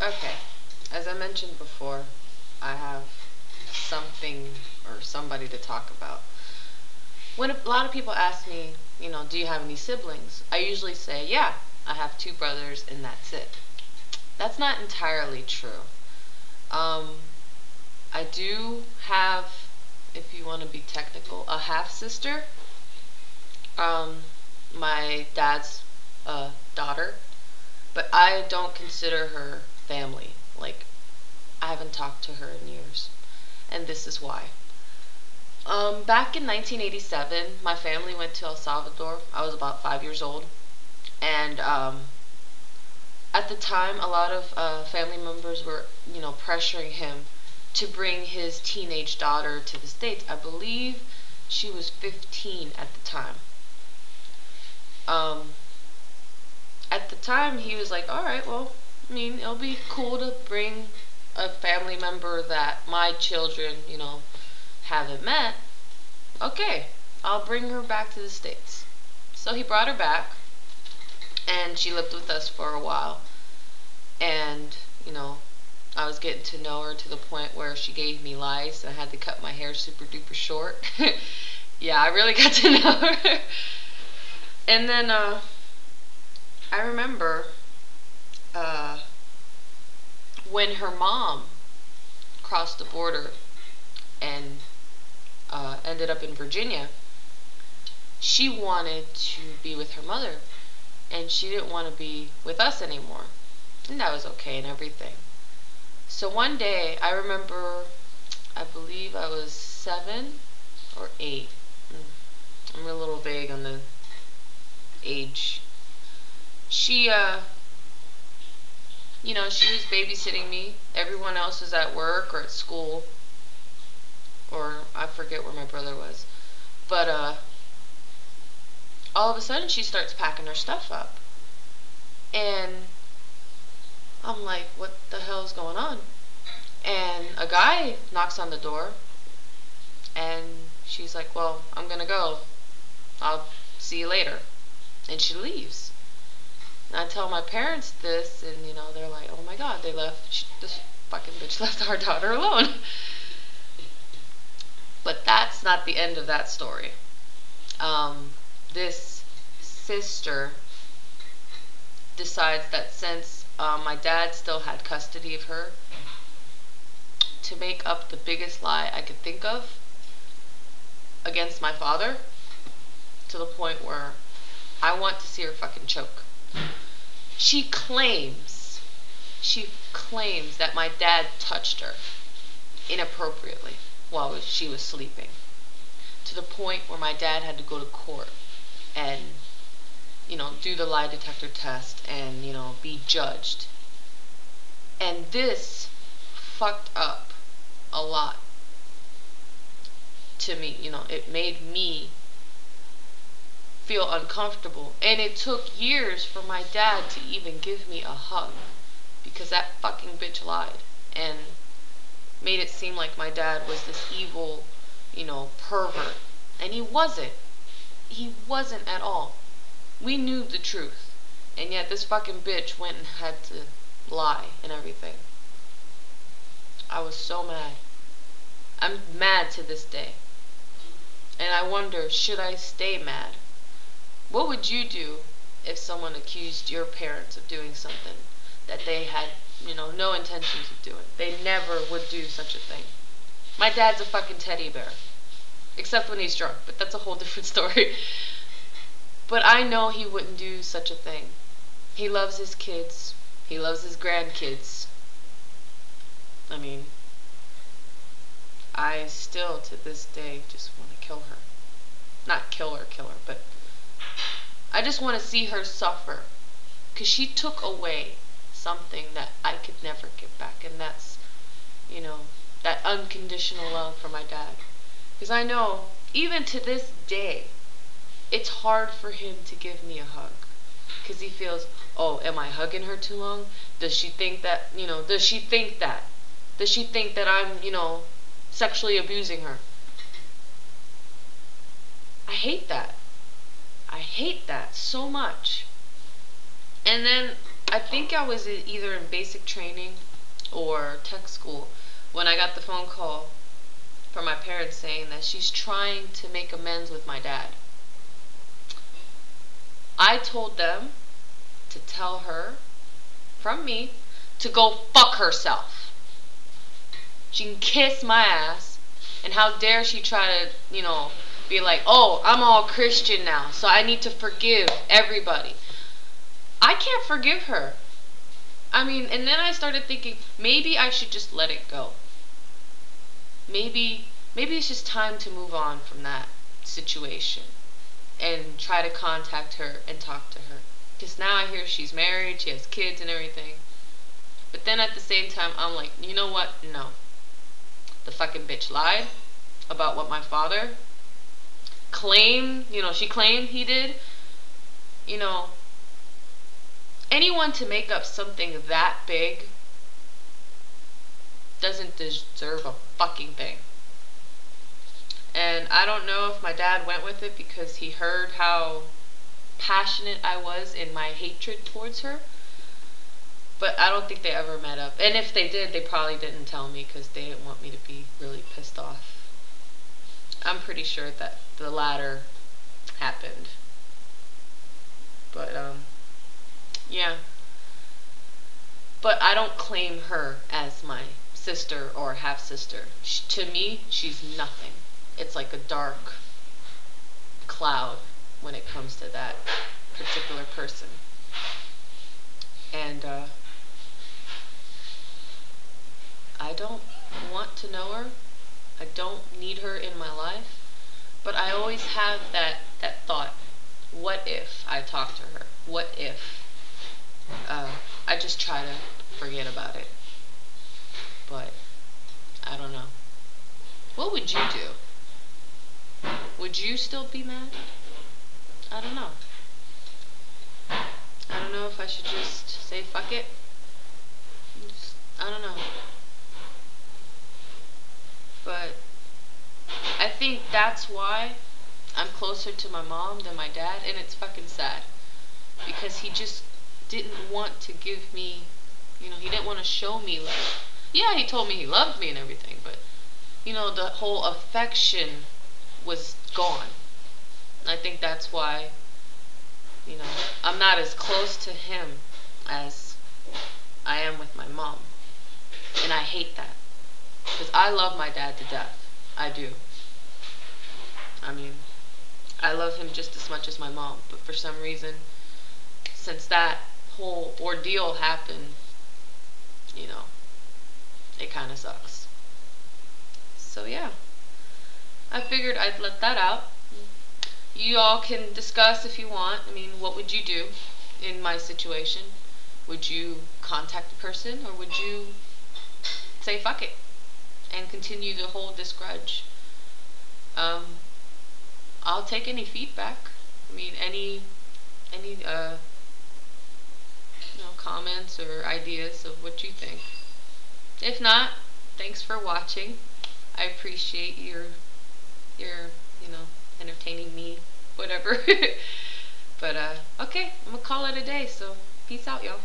Okay. As I mentioned before, I have something or somebody to talk about. When a lot of people ask me, do you have any siblings? I usually say, yeah, I have two brothers and that's it. That's not entirely true. Um, I do have, if you want to be technical, a half sister. Um, my dad's daughter, but I don't consider her family. Like, I haven't talked to her in years, and this is why. Back in 1987, my family went to El Salvador. I was about 5 years old, and at the time, a lot of family members were, pressuring him to bring his teenage daughter to the States. I believe she was 15 at the time. Um, at the time, he was like, all right, well, I mean, it'll be cool to bring a family member that my children, haven't met. Okay, I'll bring her back to the States. So he brought her back, and she lived with us for a while. And, I was getting to know her to the point where she gave me lice, and I had to cut my hair super duper short. Yeah, I really got to know her. And then I remember uh, when her mom crossed the border and ended up in Virginia, she wanted to be with her mother, and she didn't want to be with us anymore. And that was okay and everything. So one day, I remember, I believe I was 7 or 8. I'm a little vague on the age. She, she was babysitting me. Everyone else was at work or at school, or I forget where my brother was. But all of a sudden, she starts packing her stuff up, and I'm like, what the hell's going on? And a guy knocks on the door, and she's like, well, I'm gonna go. I'll see you later. And she leaves. And I tell my parents this, and they're like, oh my god, this fucking bitch left our daughter alone. But that's not the end of that story. This sister decides that since my dad still had custody of her, to make up the biggest lie I could think of against my father, to the point where I want to see her fucking choke. She claims that my dad touched her inappropriately while she was sleeping, to the point where my dad had to go to court and do the lie detector test and be judged. And this fucked up a lot to me. It made me feel uncomfortable, and it took years for my dad to even give me a hug, because that fucking bitch lied and made it seem like my dad was this evil, pervert. And he wasn't. He wasn't at all. We knew the truth, and yet this fucking bitch went and had to lie and everything. I was so mad. I'm mad to this day. And I wonder, should I stay mad? What would you do if someone accused your parents of doing something that they had, no intentions of doing? They never would do such a thing. My dad's a fucking teddy bear. Except when he's drunk, but that's a whole different story. But I know he wouldn't do such a thing. He loves his kids. He loves his grandkids. I mean, I still, to this day, just want to kill her. Not kill her, but I just want to see her suffer. Because she took away something that I could never get back. And that's, that unconditional love for my dad. Because I know, even to this day, it's hard for him to give me a hug. Because he feels, oh, am I hugging her too long? Does she think that, does she think that? Does she think that I'm, sexually abusing her? I hate that. I hate that so much. And then I think I was either in basic training or tech school when I got the phone call from my parents saying that she's trying to make amends with my dad. I told them to tell her, from me, to go fuck herself. She can kiss my ass, and how dare she try to, be like, oh, I'm all Christian now, so I need to forgive everybody. I can't forgive her. I mean, and then I started thinking, maybe I should just let it go. Maybe it's just time to move on from that situation and try to contact her and talk to her. Because now I hear she's married, she has kids and everything. But then at the same time, I'm like, you know what? No. The fucking bitch lied about what my father claimed, she claimed he did. Anyone to make up something that big doesn't deserve a fucking thing. And I don't know if my dad went with it because he heard how passionate I was in my hatred towards her. But I don't think they ever met up. And if they did, they probably didn't tell me because they didn't want me to be really pissed off. I'm pretty sure that the latter happened. But, yeah. But I don't claim her as my sister or half-sister. To me, she's nothing. It's like a dark cloud when it comes to that particular person. And I don't want to know her. I don't need her in my life. But I always have that thought. What if I talk to her? What if I just try to forget about it? But I don't know. What would you do? Would you still be mad? I don't know. I don't know if I should just say fuck it. I don't know. But I think that's why I'm closer to my mom than my dad, and it's fucking sad. Because he just didn't want to give me, he didn't want to show me love. Yeah, he told me he loved me and everything, but, the whole affection was gone. And I think that's why, I'm not as close to him as I am with my mom. And I hate that. Because I love my dad to death. I do. I mean, I love him just as much as my mom. But for some reason, since that whole ordeal happened, it kind of sucks. So yeah, I figured I'd let that out. You all can discuss if you want. I mean, what would you do in my situation? Would you contact the person, or would you say fuck it and continue to hold this grudge? I'll take any feedback. I mean, any comments or ideas of what you think. If not, thanks for watching. I appreciate your entertaining me, whatever. But okay, I'm gonna call it a day. So peace out, y'all.